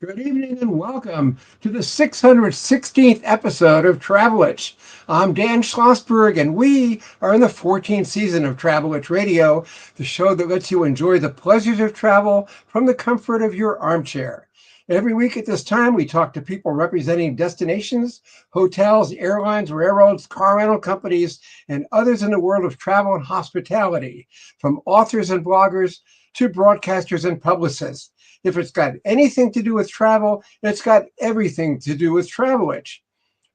Good evening and welcome to the 616th episode of Travelitch. I'm Dan Schlossberg, and we are in the 14th season of Travelitch Radio, the show that lets you enjoy the pleasures of travel from the comfort of your armchair. Every week at this time, we talk to people representing destinations, hotels, airlines, railroads, car rental companies, and others in the world of travel and hospitality, from authors and bloggers to broadcasters and publicists. If it's got anything to do with travel, it's got everything to do with Travelitch.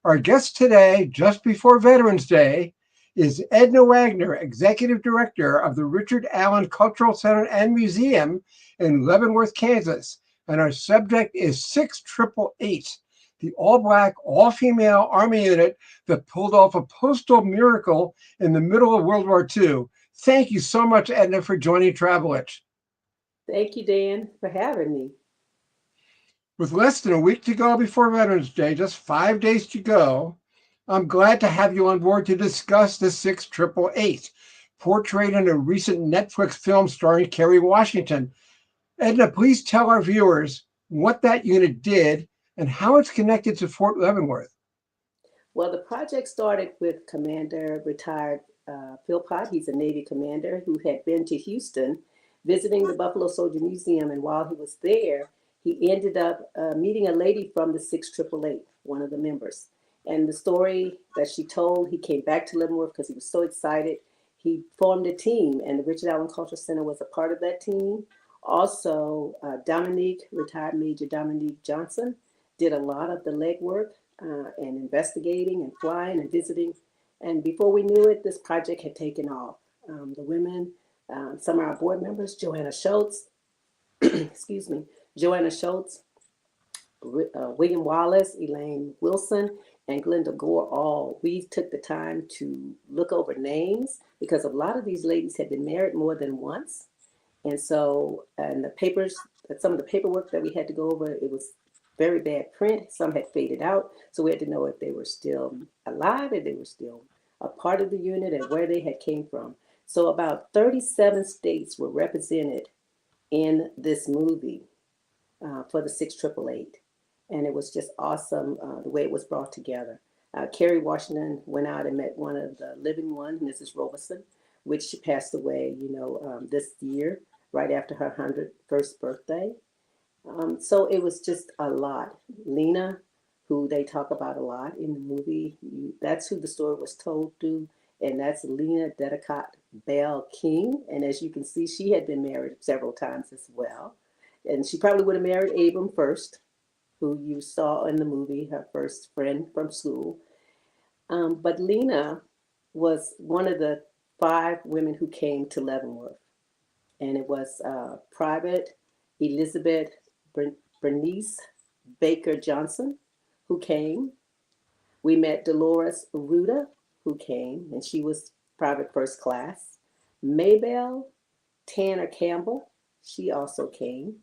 Our guest today, just before Veterans Day, is Edna Wagner, Executive Director of the Richard Allen Cultural Center and Museum in Leavenworth, Kansas. And our subject is 6888, the all-black, all-female Army unit that pulled off a postal miracle in the middle of World War II. Thank you so much, Edna, for joining Travelitch. Thank you, Dan, for having me. With less than a week to go before Veterans Day, just 5 days to go, I'm glad to have you on board to discuss the 6888, portrayed in a recent Netflix film starring Kerry Washington. Edna, please tell our viewers what that unit did and how it's connected to Fort Leavenworth. Well, the project started with Commander retired Philpott. He's a Navy commander who had been to Houston visiting the Buffalo Soldier Museum. And while he was there, he ended up meeting a lady from the 6888, one of the members. And the story that she told, he came back to Leavenworth because he was so excited. He formed a team, and the Richard Allen Cultural Center was a part of that team. Also, Dominique, retired Major Dominique Johnson, did a lot of the legwork and investigating and flying and visiting. And before we knew it, this project had taken off. The women, some of our board members, Joanna Schultz, excuse me, Joanna Schultz, William Wallace, Elaine Wilson, and Glenda Gore, we took the time to look over names because a lot of these ladies had been married more than once. And so, and the papers, some of the paperwork that we had to go over, it was very bad print. Some had faded out. So we had to know if they were still alive, if they were still a part of the unit, and where they had came from. So about 37 states were represented in this movie for the 6888. And it was just awesome the way it was brought together. Kerry Washington went out and met one of the living ones, Mrs. Robeson, which she passed away, this year, right after her 101st birthday. So it was just a lot. Lena, who they talk about a lot in the movie, that's who the story was told to, and that's Lena Dedicott Bell King. And as you can see, she had been married several times as well. And she probably would have married Abram first, who you saw in the movie, her first friend from school. But Lena was one of the 5 women who came to Leavenworth. And it was Private Elizabeth Bernice Baker Johnson, who came. We met Dolores Ruda, who came, and she was private first class. Maybelle Tanner Campbell, she also came.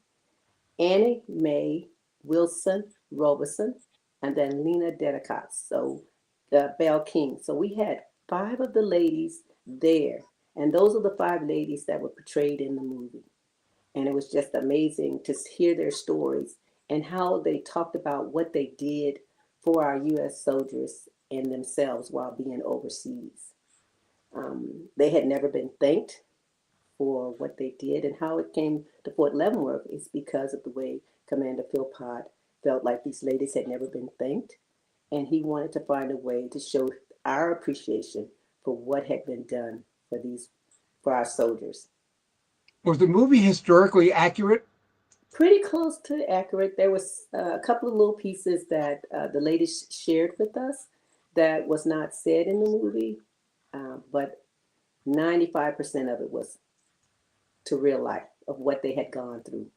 Annie Mae Wilson Robeson, and then Lena Dedicott, so Belle King. So we had 5 of the ladies there, and those are the 5 ladies that were portrayed in the movie. And it was just amazing to hear their stories and how they talked about what they did for our U.S. soldiers and themselves while being overseas. They had never been thanked for what they did, and how it came to Fort Leavenworth is because of the way Commander Philpott felt like these ladies had never been thanked, and he wanted to find a way to show our appreciation for what had been done for our soldiers. Was the movie historically accurate? Pretty close to accurate. There was a couple of little pieces that the ladies shared with us that was not said in the movie, but 95% of it was to real life of what they had gone through.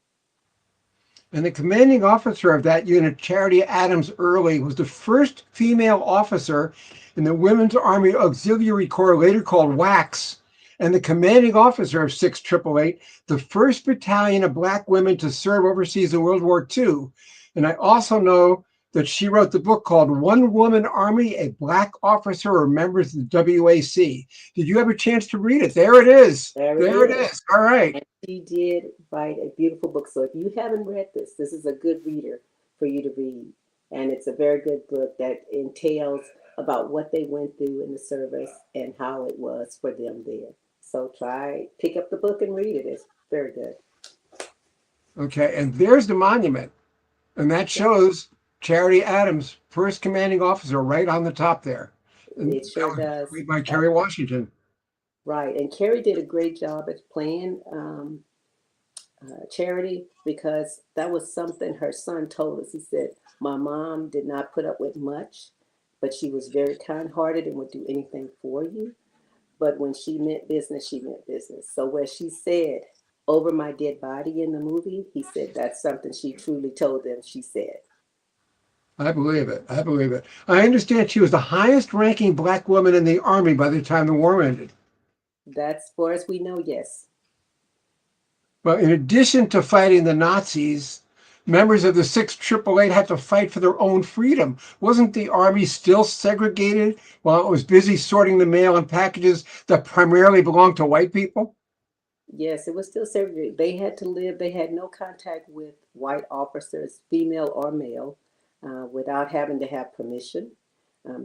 And the commanding officer of that unit, Charity Adams Early, was the first female officer in the Women's Army Auxiliary Corps, later called WACS, and the commanding officer of 6888, the first battalion of Black women to serve overseas in World War II. And I also know that she wrote the book called One Woman Army, a Black Officer or Members of the WAC. Did you have a chance to read it? There it is. There it There it is. is. All right. And she did write a beautiful book. So if you haven't read this, this is a good reader for you to read. And it's a very good book that entails about what they went through in the service and how it was for them there. So pick up the book and read it. It's very good. Okay. And there's the monument. And that shows Charity Adams, first commanding officer, right on the top there. And It sure that was does. made by Kerry Washington. Right. And Carrie did a great job at playing Charity, because that was something her son told us. He said, my mom did not put up with much, but she was very kind-hearted and would do anything for you. But when she meant business, she meant business. So where she said, over my dead body in the movie, he said that's something she truly told them she said. I believe it. I believe it. I understand she was the highest ranking Black woman in the Army by the time the war ended. That's, far as we know, yes. Well, in addition to fighting the Nazis, members of the 6th Triple-Eight had to fight for their own freedom. Wasn't the Army still segregated while it was busy sorting the mail and packages that primarily belonged to white people? Yes, it was still segregated. They had to live, they had no contact with white officers, female or male, without having to have permission.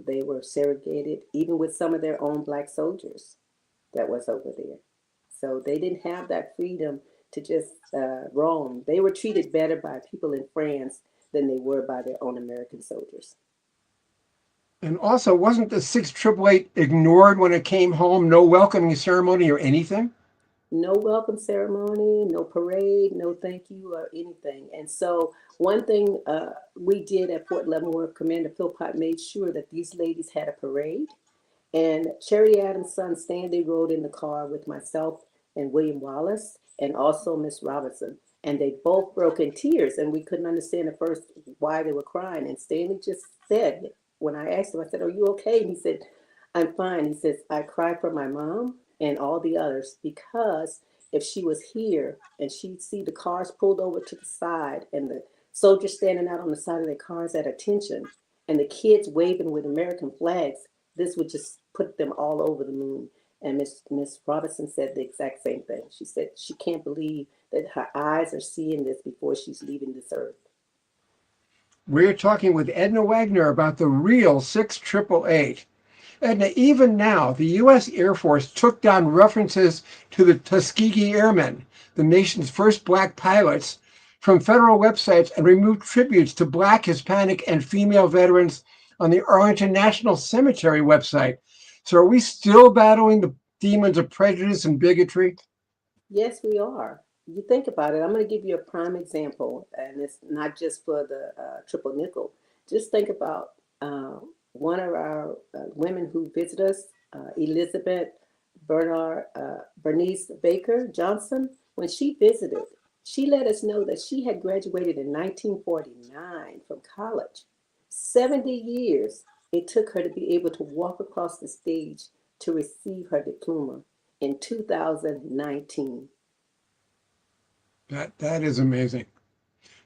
They were segregated, even with some of their own Black soldiers that was over there. So they didn't have that freedom to just roam. They were treated better by people in France than they were by their own American soldiers. And also, wasn't the 6th Triple-Eight ignored when it came home? No welcoming ceremony or anything? No welcome ceremony, no parade, no thank you or anything. And so one thing we did at Fort Leavenworth, Commander Philpott made sure that these ladies had a parade. And Charity Adams' son Stanley rode in the car with myself and William Wallace and also Miss Robinson. And they both broke in tears, and we couldn't understand at first why they were crying. And Stanley just said, when I asked him, I said, "Are you okay?" And he said, "I'm fine." He says, "I cry for my mom and all the others, because if she was here and she'd see the cars pulled over to the side and the soldiers standing out on the side of their cars at attention and the kids waving with American flags, this would just put them all over the moon." And Miss Robinson said the exact same thing. She said she can't believe that her eyes are seeing this before she's leaving this earth. We're talking with Edna Wagner about the real 6th Triple-Eight. Edna, even now, the U.S. Air Force took down references to the Tuskegee Airmen, the nation's first Black pilots, from federal websites and removed tributes to Black, Hispanic, and female veterans on the Arlington National Cemetery website. So are we still battling the demons of prejudice and bigotry? Yes, we are. You think about it. I'm going to give you a prime example, and it's not just for the triple nickel. Just think about one of our women who visit us, Elizabeth Bernice Baker Johnson. When she visited, she let us know that she had graduated in 1949 from college. 70 years it took her to be able to walk across the stage to receive her diploma in 2019. That is amazing.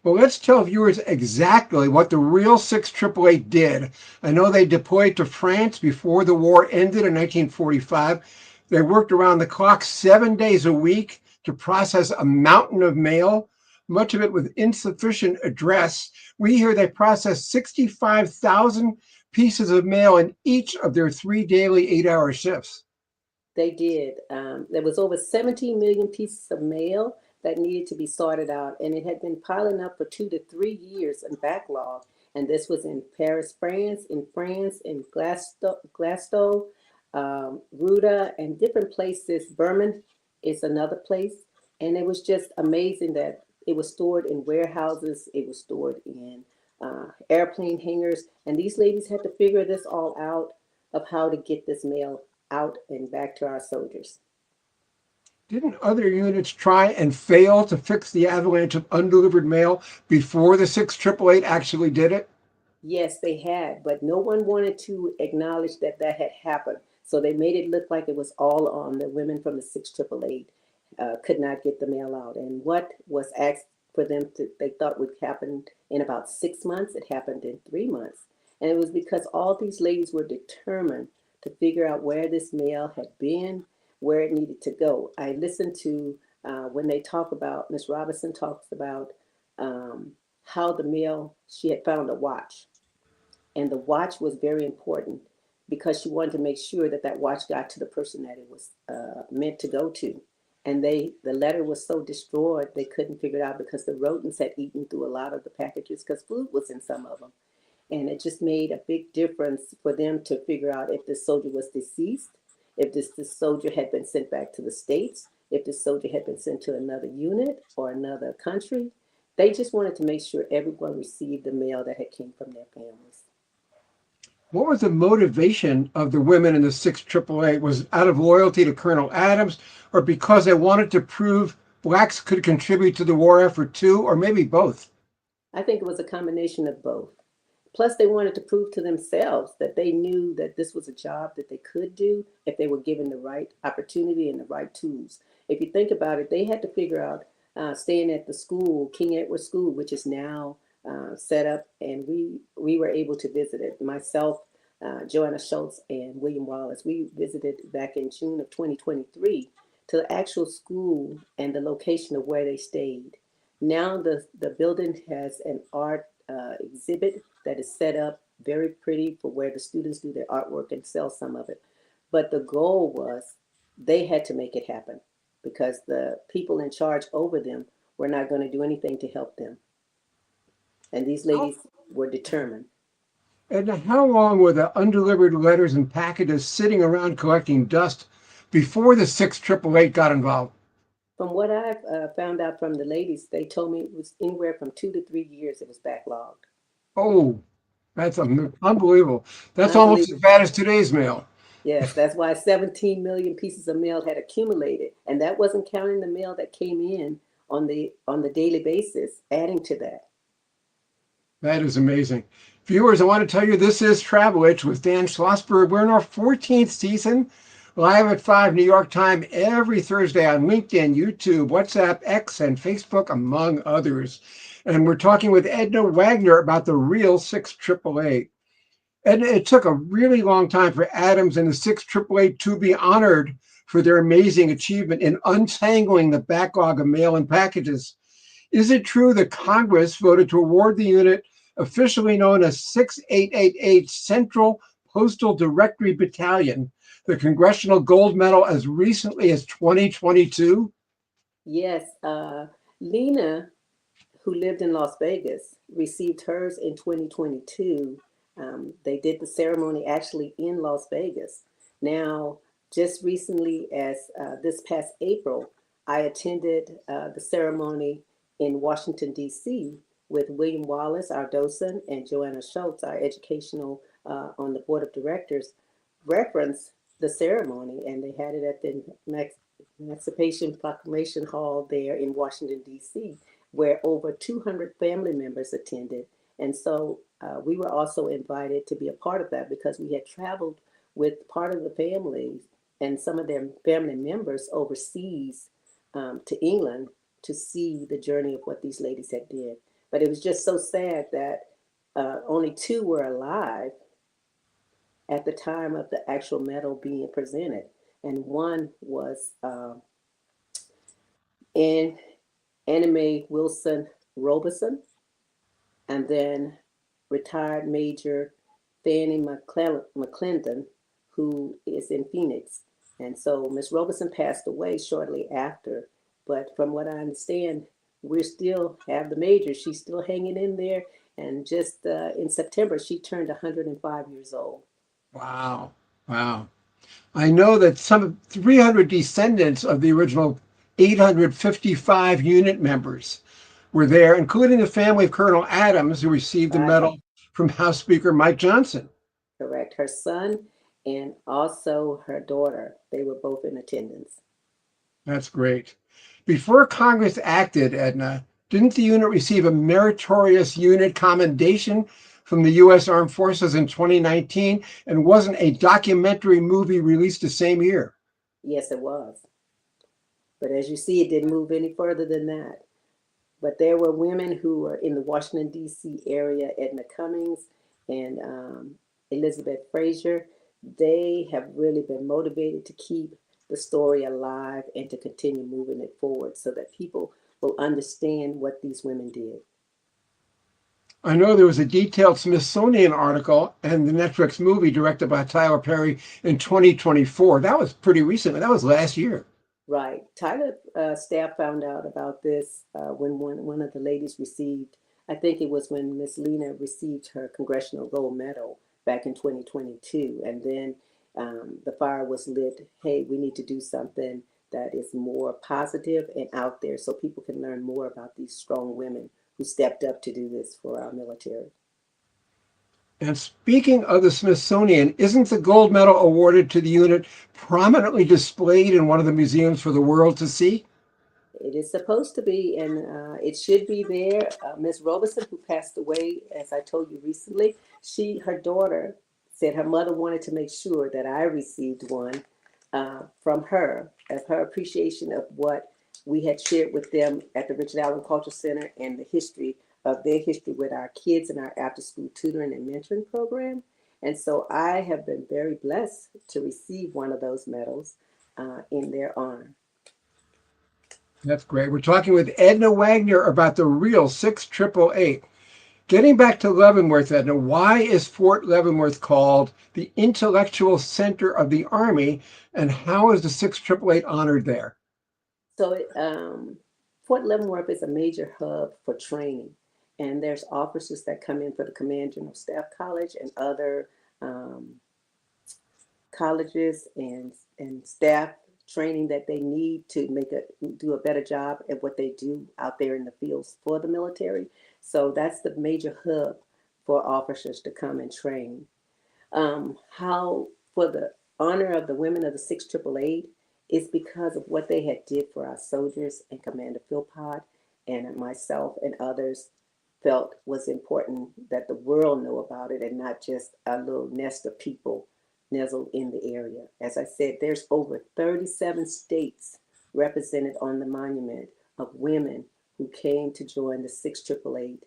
Well, let's tell viewers exactly what the real 6th Triple-Eight did. I know they deployed to France before the war ended in 1945. They worked around the clock 7 days a week to process a mountain of mail, much of it with insufficient address. We hear they processed 65,000 pieces of mail in each of their 3 daily 8-hour shifts. They did. There was over 17 million pieces of mail that needed to be sorted out, and it had been piling up for 2 to 3 years in backlog. And this was in Paris, France, in Glasgow, Ruda, and different places. Berman is another place. And it was just amazing that it was stored in warehouses, it was stored in airplane hangars, and these ladies had to figure this all out of how to get this mail out and back to our soldiers. Didn't other units try and fail to fix the avalanche of undelivered mail before the 6th Triple-Eight actually did it? Yes, they had, but no one wanted to acknowledge that that had happened. So they made it look like it was all on the women from the 6th Triple-Eight could not get the mail out. And what was asked for them to, they thought would happen in about 6 months. It happened in 3 months. And it was because all these ladies were determined to figure out where this mail had been, where it needed to go. I listened to when they talk about, Miss Robinson talks about how the mail, she had found a watch. And the watch was very important because she wanted to make sure that that watch got to the person that it was meant to go to. And the letter was so destroyed, they couldn't figure it out because the rodents had eaten through a lot of the packages because food was in some of them. And it just made a big difference for them to figure out if this soldier was deceased, if this soldier had been sent back to the States, if this soldier had been sent to another unit or another country. They just wanted to make sure everyone received the mail that had came from their families. What was the motivation of the women in the 6th AAA? Was it out of loyalty to Colonel Adams, or because they wanted to prove blacks could contribute to the war effort too, or maybe both? I think it was a combination of both. Plus, they wanted to prove to themselves that they knew that this was a job that they could do if they were given the right opportunity and the right tools. If you think about it, they had to figure out staying at the school, King Edward School, which is now set up, and we were able to visit it. Myself, Joanna Schultz, and William Wallace, we visited back in June of 2023 to the actual school and the location of where they stayed. Now the building has an art exhibit that is set up very pretty for where the students do their artwork and sell some of it. But the goal was they had to make it happen because the people in charge over them were not going to do anything to help them. And these ladies were determined. And how long were the undelivered letters and packages sitting around collecting dust before the 6th AAA got involved? From what I've found out from the ladies, they told me it was anywhere from 2 to 3 years it was backlogged. Oh, that's unbelievable. That's almost as Unbelievable. bad as today's mail. Yes, that's why 17 million pieces of mail had accumulated, and that wasn't counting the mail that came in on the daily basis, adding to that. That is amazing. Viewers, I want to tell you this is Travel Itch with Dan Schlossberg. We're in our 14th season, live at 5 New York time every Thursday on LinkedIn, YouTube, WhatsApp, X, and Facebook, among others. And we're talking with Edna Wagner about the real 6th AAA. And it took a really long time for Adams and the 6th AAA to be honored for their amazing achievement in untangling the backlog of mail and packages. Is it true that Congress voted to award the unit, officially known as 6888 Central Postal Directory Battalion, the Congressional Gold Medal as recently as 2022? Yes, Lena, who lived in Las Vegas, received hers in 2022. They did the ceremony actually in Las Vegas. Now, just recently, as this past April, I attended the ceremony in Washington, D.C. with William Wallace, our docent, and Joanna Schultz, our educational on the board of directors, referenced the ceremony, and they had it at the Emancipation Proclamation Hall there in Washington, D.C., where over 200 family members attended. And so we were also invited to be a part of that because we had traveled with part of the families and some of their family members overseas to England to see the journey of what these ladies had did. But it was just so sad that only two were alive at the time of the actual medal being presented. And one was Anna Mae Wilson Robeson, and then retired Major Fannie McClendon, who is in Phoenix. And so Miss Robeson passed away shortly after. But from what I understand, we still have the Major. She's still hanging in there. And just in September, she turned 105 years old. Wow. Wow. I know that some 300 descendants of the original 855 unit members were there, including the family of Colonel Adams, who received the medal from House Speaker Mike Johnson. Correct. Her son and also her daughter, they were both in attendance. That's great. Before Congress acted, Edna, didn't the unit receive a meritorious unit commendation from the U.S. Armed Forces in 2019? And wasn't a documentary movie released the same year? Yes, it was. But as you see, it didn't move any further than that. But there were women who were in the Washington, D.C. area, Edna Cummings and Elizabeth Frazier. They have really been motivated to keep the story alive and to continue moving it forward so that people will understand what these women did. I know there was a detailed Smithsonian article and the Netflix movie directed by Tyler Perry in 2024. That was pretty recent. That was last year. Right. Tyler staff found out about this when one of the ladies received, I think it was when Miss Lena received her Congressional Gold Medal back in 2022. And then the fire was lit. Hey, we need to do something that is more positive and out there so people can learn more about these strong women who stepped up to do this for our military. And speaking of the Smithsonian, isn't the gold medal awarded to the unit prominently displayed in one of the museums for the world to see? It is supposed to be, and it should be there. Miss Robeson, who passed away, as I told you recently, her daughter said her mother wanted to make sure that I received one from her of her appreciation of what we had shared with them at the Richard Allen Cultural Center and the history of their history with our kids and our after-school tutoring and mentoring program. And so I have been very blessed to receive one of those medals in their honor. That's great. We're talking with Edna Wagner about the real 6888. Getting back to Leavenworth, Edna, why is Fort Leavenworth called the intellectual center of the Army, and how is the 6888 honored there? So Fort Leavenworth is a major hub for training, and there's officers that come in for the Command General Staff College and other um, colleges and staff training that they need to do a better job at what they do out there in the fields for the military. So that's the major hub for officers to come and train. How for the honor of the women of the 6888 is because of what they had did for our soldiers, and Commander Philpott and myself and others felt was important that the world know about it and not just a little nest of people nestled in the area. As I said, there's over 37 states represented on the monument of women who came to join the 6888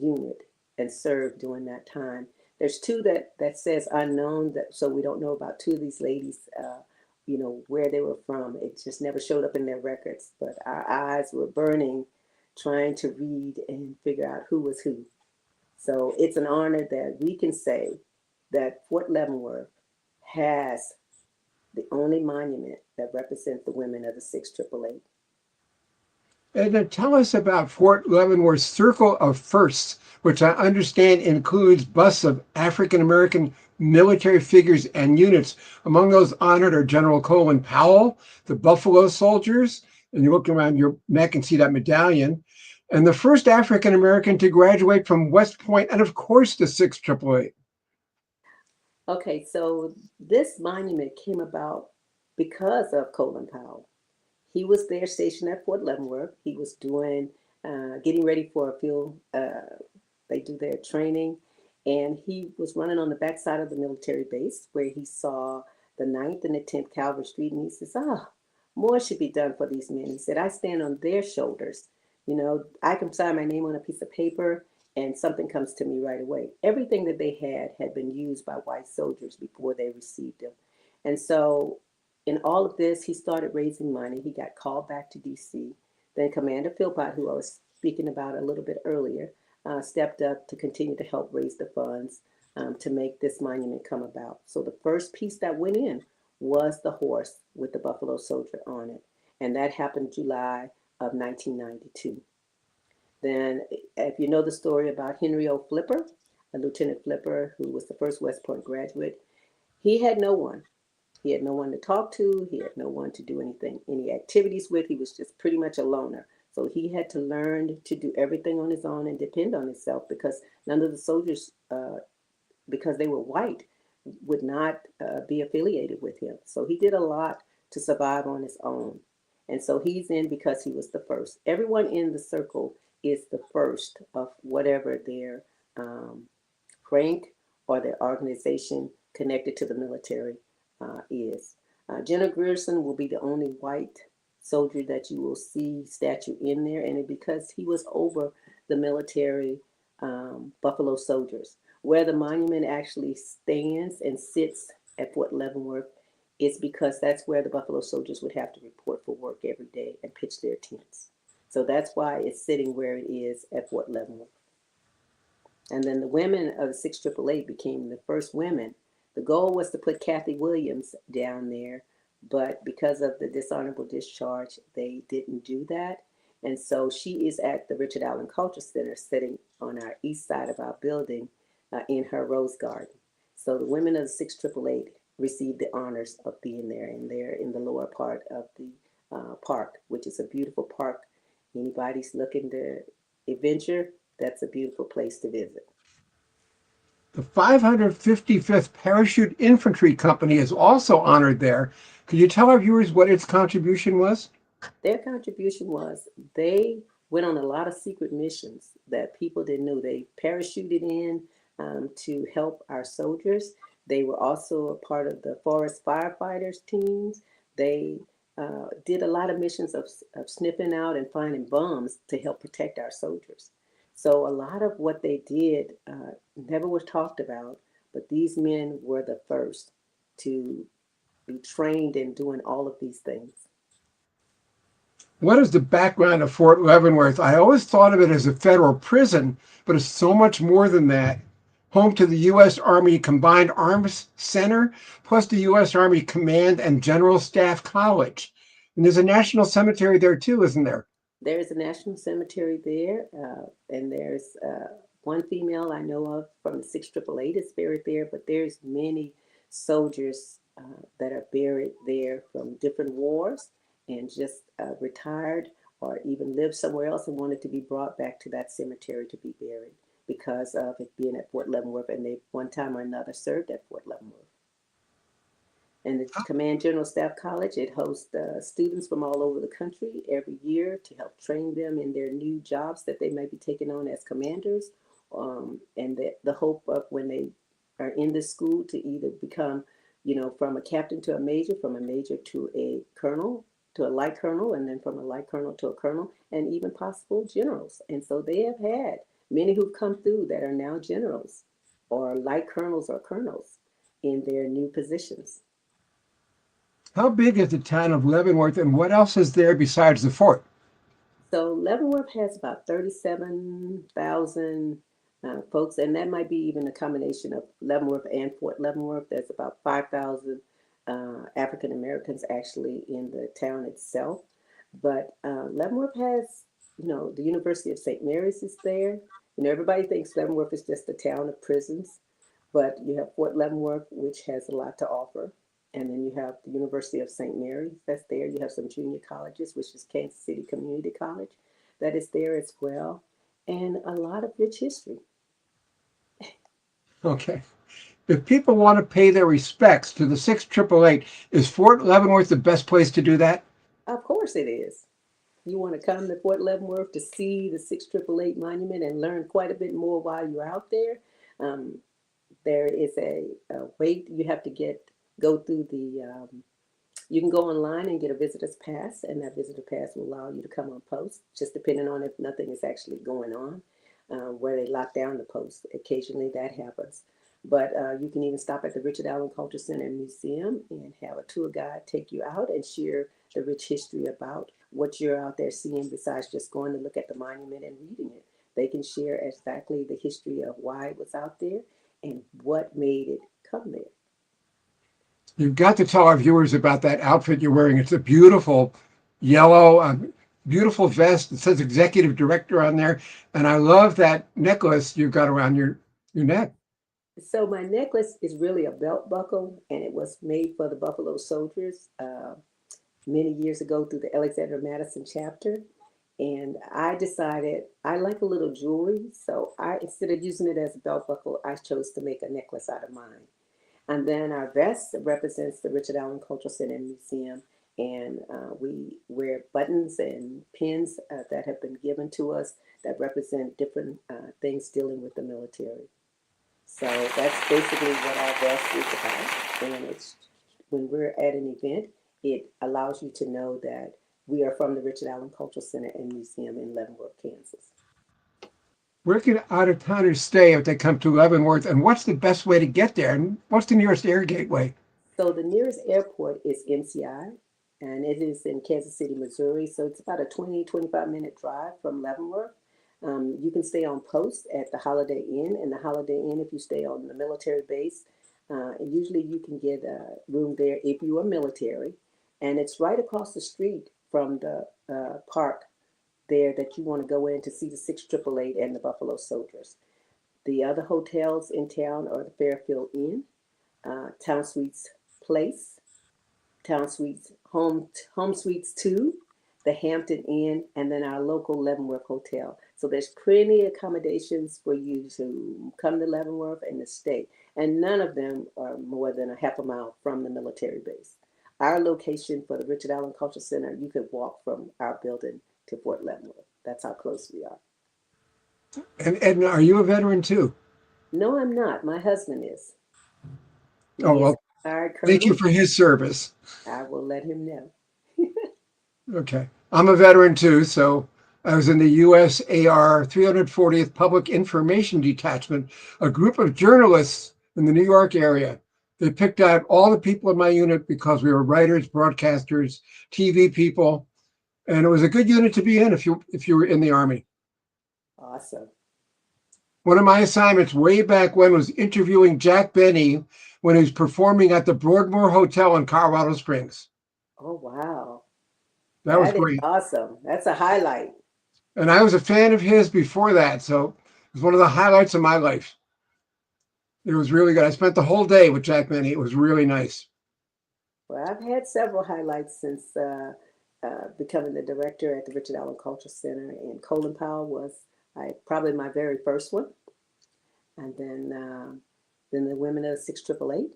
unit and served during that time. There's two that says unknown, that so we don't know about two of these ladies, where they were from. It just never showed up in their records. But our eyes were burning trying to read and figure out who was who. So it's an honor that we can say that Fort Leavenworth has the only monument that represents the women of the 6888. And then tell us about Fort Leavenworth's Circle of Firsts, which I understand includes busts of African American military figures and units. Among those honored are General Colin Powell, the Buffalo Soldiers, and you look around your neck and see that medallion, and the first African American to graduate from West Point, and of course the 6888. Okay, so this monument came about because of Colin Powell. He was there stationed at Fort Leavenworth. He was getting ready for a field, they do their training, and he was running on the backside of the military base where he saw the 9th and the 10th Calvary Street, and he says, more should be done for these men. He said, I stand on their shoulders. I can sign my name on a piece of paper and something comes to me right away. Everything that they had been used by white soldiers before they received them. And so in all of this, he started raising money. He got called back to D.C. Then Commander Philpott, who I was speaking about a little bit earlier, stepped up to continue to help raise the funds to make this monument come about. So the first piece that went in was the horse with the Buffalo Soldier on it. And that happened July of 1992. Then, if you know the story about Henry O. Flipper, Lieutenant Flipper, who was the first West Point graduate, he had no one. He had no one to talk to. He had no one to do any activities with. He was just pretty much a loner. So he had to learn to do everything on his own and depend on himself because none of the soldiers, because they were white, would not be affiliated with him. So he did a lot to survive on his own. And so he's in because he was the first. Everyone in the circle is the first of whatever their rank or their organization connected to the military is. General Grierson will be the only white soldier that you will see statue in there, and because he was over the military Buffalo Soldiers. Where the monument actually stands and sits at Fort Leavenworth is because that's where the Buffalo Soldiers would have to report for work every day and pitch their tents. So that's why it's sitting where it is at Fort Leavenworth. And then the women of the 6888 became the first women. The goal was to put Kathy Williams down there, but because of the dishonorable discharge, they didn't do that. And so she is at the Richard Allen Culture Center sitting on our east side of our building in her rose garden. So the women of the 6888 received the honors of being there, and they're in the lower part of the park, which is a beautiful park. Anybody's looking to adventure, that's a beautiful place to visit. The 555th Parachute Infantry Company is also honored there. Could you tell our viewers what its contribution was? Their contribution was they went on a lot of secret missions that people didn't know. They parachuted in to help our soldiers. They were also a part of the forest firefighters teams. They did a lot of missions of sniffing out and finding bombs to help protect our soldiers. So a lot of what they did never was talked about, but these men were the first to be trained in doing all of these things. What is the background of Fort Leavenworth? I always thought of it as a federal prison, but it's so much more than that. Home to the U.S. Army Combined Arms Center, plus the U.S. Army Command and General Staff College. And there's a national cemetery there too, isn't there? There's a national cemetery there, and there's one female I know of from the 6888 is buried there, but there's many soldiers that are buried there from different wars and just retired or even lived somewhere else and wanted to be brought back to that cemetery to be buried because of it being at Fort Leavenworth, and they one time or another served at Fort Leavenworth. And the Command General Staff College, it hosts students from all over the country every year to help train them in their new jobs that they may be taking on as commanders. And the hope of when they are in the school to either become, from a captain to a major, from a major to a colonel, to a light colonel, and then from a light colonel to a colonel, and even possible generals. And so they have had many who've come through that are now generals or light colonels or colonels in their new positions. How big is the town of Leavenworth, and what else is there besides the fort? So Leavenworth has about 37,000 folks, and that might be even a combination of Leavenworth and Fort Leavenworth. There's about 5,000 African Americans actually in the town itself. But Leavenworth has, the University of St. Mary's is there. Everybody thinks Leavenworth is just a town of prisons, but you have Fort Leavenworth, which has a lot to offer. And then you have the University of St. Mary's that's there. You have some junior colleges, which is Kansas City Community College, that is there as well. And a lot of rich history. Okay. If people want to pay their respects to the 6888, is Fort Leavenworth the best place to do that? Of course it is. You want to come to Fort Leavenworth to see the 6888 monument and learn quite a bit more while you're out there. There is a wait. You have to go through you can go online and get a visitor's pass, and that visitor pass will allow you to come on post, just depending on if nothing is actually going on, where they lock down the post. Occasionally that happens. But you can even stop at the Richard Allen Culture Center and Museum and have a tour guide take you out and share the rich history about what you're out there seeing besides just going to look at the monument and reading it. They can share exactly the history of why it was out there and what made it come there. You've got to tell our viewers about that outfit you're wearing. It's a beautiful yellow, beautiful vest. It says executive director on there. And I love that necklace you've got around your neck. So my necklace is really a belt buckle, and it was made for the Buffalo Soldiers many years ago through the Alexander Madison chapter. And I decided I like a little jewelry, so instead of using it as a belt buckle, I chose to make a necklace out of mine. And then our vest represents the Richard Allen Cultural Center and Museum, and we wear buttons and pins that have been given to us that represent different things dealing with the military. So that's basically what our vest is about. And it's when we're at an event, it allows you to know that We are from the Richard Allen Cultural Center and Museum in Leavenworth, Kansas. Where can out-of-towners stay if they come to Leavenworth, and what's the best way to get there? And what's the nearest air gateway? So the nearest airport is MCI, and it is in Kansas City, Missouri. So it's about a 25-minute drive from Leavenworth. You can stay on post at the Holiday Inn. And the Holiday Inn, if you stay on the military base, usually you can get a room there if you are military. And it's right across the street from the park there that you want to go in to see the 6888 and the Buffalo Soldiers. The other hotels in town are the Fairfield Inn, Town Suites Place, Town Suites Home Suites 2, the Hampton Inn, and then our local Leavenworth Hotel. So there's plenty of accommodations for you to come to Leavenworth and to stay. And none of them are more than a half a mile from the military base. Our location for the Richard Allen Cultural Center, you could walk from our building to Fort Leavenworth. That's how close we are. And Edna, are you a veteran too? No, I'm not. My husband is. He Oh, is well, a retired thank you colonel. for his service. I will let him know. Okay. I'm a veteran too, so I was in the USAR 340th Public Information Detachment, a group of journalists in the New York area. They picked out all the people in my unit because we were writers, broadcasters, TV people, and it was a good unit to be in if you were in the Army. Awesome. One of my assignments way back when was interviewing Jack Benny when he was performing at the Broadmoor Hotel in Colorado Springs. Oh, wow. That was That is great. awesome. That's a highlight. And I was a fan of his before that, so it was one of the highlights of my life. It was really good. I spent the whole day with Jack Benny. It was really nice. Well, I've had several highlights since becoming the director at the Richard Allen Cultural Center, and Colin Powell was probably my very first one. And then the women of 6888,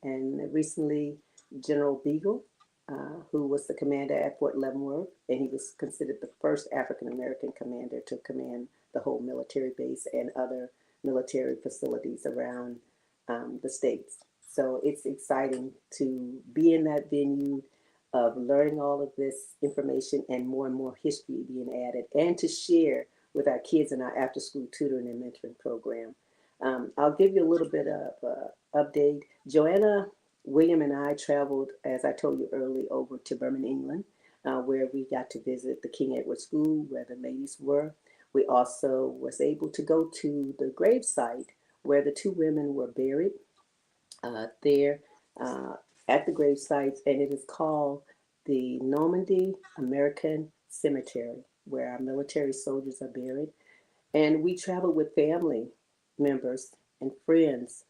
and recently General Beagle, who was the commander at Fort Leavenworth, and he was considered the first African American commander to command the whole military base and other military facilities around the states. So it's exciting to be in that venue of learning all of this information and more history being added, and to share with our kids in our after school tutoring and mentoring program. I'll give you a little bit of update. Joanna, William, and I traveled, as I told you earlier, over to Birmingham, England, where we got to visit the King Edward School, where the ladies were. We also was able to go to the grave site where the two women were buried there at the grave sites, and it is called the Normandy American Cemetery, where our military soldiers are buried. And we traveled with family members and friends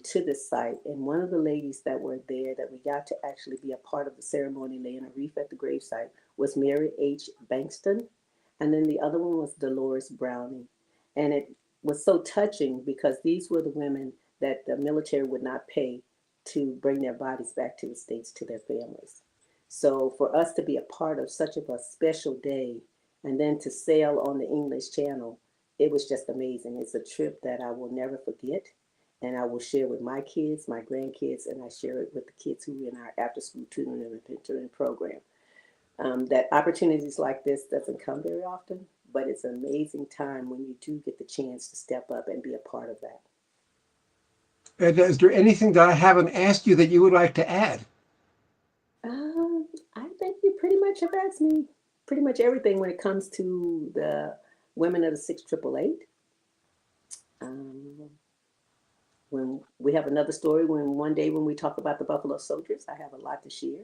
to this site. And one of the ladies that were there that we got to actually be a part of the ceremony laying a wreath at the gravesite was Mary H. Bankston. And then the other one was Dolores Browning. And it was so touching because these were the women that the military would not pay to bring their bodies back to the States to their families. So for us to be a part of such of a special day and then to sail on the English Channel, it was just amazing. It's a trip that I will never forget. And I will share with my kids, my grandkids, and I share it with the kids who are in our after school tutoring and mentoring program. That opportunities like this doesn't come very often, but it's an amazing time when you do get the chance to step up and be a part of that. And is there anything that I haven't asked you that you would like to add? I think you pretty much have asked me pretty much everything when it comes to the women of the 6888. When we have another story, when one day when we talk about the Buffalo Soldiers, I have a lot to share.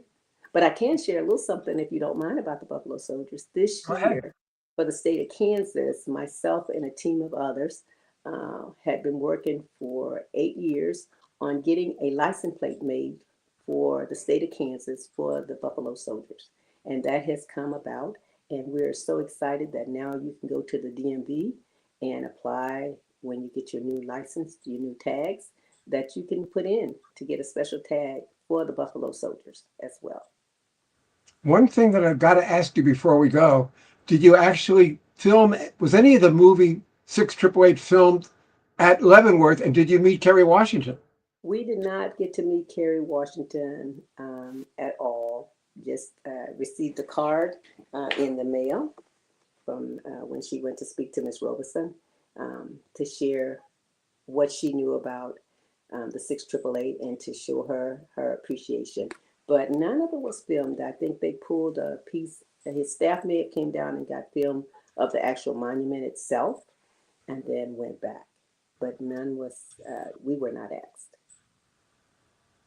But I can share a little something, if you don't mind, about the Buffalo Soldiers. This Go ahead. year, for the state of Kansas, myself and a team of others had been working for 8 years on getting a license plate made for the state of Kansas for the Buffalo Soldiers. And that has come about. And we're so excited that now you can go to the DMV and apply when you get your new license, your new tags, that you can put in to get a special tag for the Buffalo Soldiers as well. One thing that I've got to ask you before we go, did you actually film, was any of the movie 6888 filmed at Leavenworth, and did you meet Kerry Washington? We did not get to meet Kerry Washington at all. just received a card in the mail from when she went to speak to Miss Robeson to share what she knew about the 6888 and to show her appreciation. But none of it was filmed. I think they pulled a piece. His staff may have came down and got film of the actual monument itself, and then went back. But none was. We were not asked.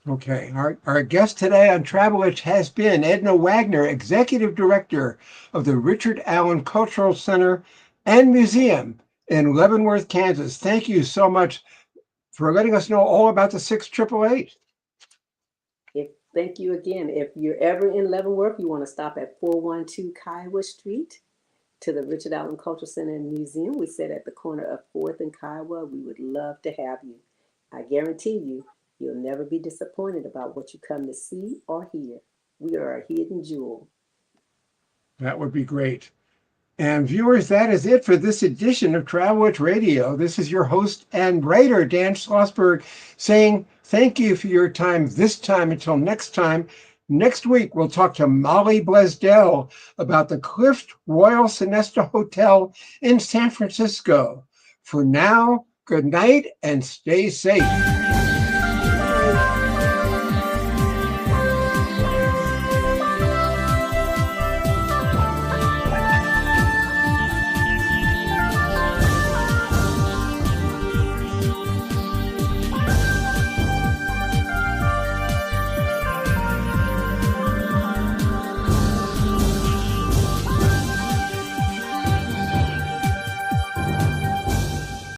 Okay, our guest today on Travelage has been Edna Wagner, Executive Director of the Richard Allen Cultural Center and Museum in Leavenworth, Kansas. Thank you so much for letting us know all about the 6888. Thank you again. If you're ever in Leavenworth, you want to stop at 412 Kiowa Street to the Richard Allen Cultural Center and Museum. We sit at the corner of 4th and Kiowa. We would love to have you. I guarantee you, you'll never be disappointed about what you come to see or hear. We are a hidden jewel. That would be great. And viewers, that is it for this edition of Travelage Radio. This is your host and writer, Dan Schlossberg, saying thank you for your time this time. Until next time. Next week, we'll talk to Molly Blaisdell about the Clift Royal Sonesta Hotel in San Francisco. For now, good night and stay safe.